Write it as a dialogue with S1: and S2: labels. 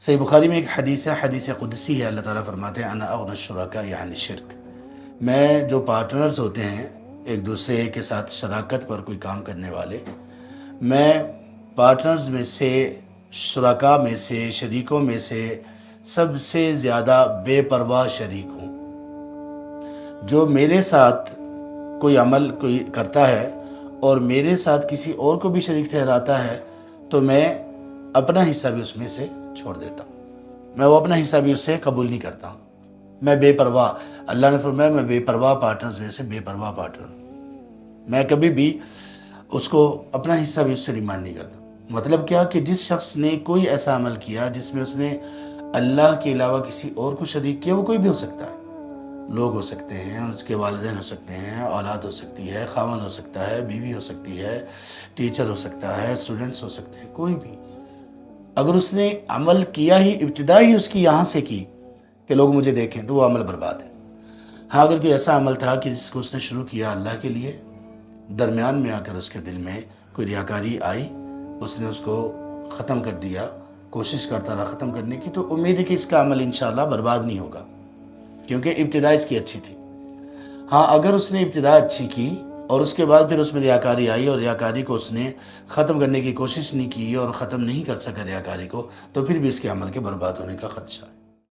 S1: صحیح بخاری میں ایک حدیث ہے، حدیث قدسی ہے، اللہ تعالیٰ فرماتے ہیں انا اغنی الشرکاء عن الشرک، میں جو پارٹنرز ہوتے ہیں ایک دوسرے کے ساتھ شراکت پر کوئی کام کرنے والے، میں پارٹنرز میں سے، شرکاء میں سے، شریکوں میں سے سب سے زیادہ بے پرواہ شریک ہوں۔ جو میرے ساتھ کوئی عمل کوئی کرتا ہے اور میرے ساتھ کسی اور کو بھی شریک ٹھہراتا ہے تو میں اپنا حصہ بھی اس میں سے چھوڑ دیتا ہوں، میں وہ اپنا حصہ بھی اس سے قبول نہیں کرتا ہوں۔ میں بے پرواہ، اللہ نے فرمایا میں بے پرواہ پارٹنرز میں سے بے پرواہ پارٹنر ہوں، میں کبھی بھی اس کو اپنا حصہ بھی اس سے ڈیمانڈ نہیں کرتا۔ مطلب کیا کہ جس شخص نے کوئی ایسا عمل کیا جس میں اس نے اللہ کے علاوہ کسی اور کو شریک کیا، وہ کوئی بھی ہو سکتا ہے، لوگ ہو سکتے ہیں، اس کے والدین ہو سکتے ہیں، اولاد ہو سکتی ہے، خاوند ہو سکتا ہے، بیوی ہو سکتی ہے، ٹیچر ہو سکتا ہے، اسٹوڈنٹس ہو سکتے ہیں، کوئی بھی اگر اس نے عمل کیا ہی ابتدا ہی اس کی یہاں سے کی کہ لوگ مجھے دیکھیں، تو وہ عمل برباد ہے۔ ہاں اگر کوئی ایسا عمل تھا کہ جس کو اس نے شروع کیا اللہ کے لیے، درمیان میں آ کر اس کے دل میں کوئی ریاکاری آئی، اس نے اس کو ختم کر دیا، کوشش کرتا رہا ختم کرنے کی، تو امید ہے کہ اس کا عمل انشاءاللہ برباد نہیں ہوگا، کیونکہ ابتدا اس کی اچھی تھی۔ ہاں اگر اس نے ابتدا اچھی کی اور اس کے بعد پھر اس میں ریاکاری آئی اور ریاکاری کو اس نے ختم کرنے کی کوشش نہیں کی اور ختم نہیں کر سکا ریاکاری کو، تو پھر بھی اس کے عمل کے برباد ہونے کا خدشہ ہے۔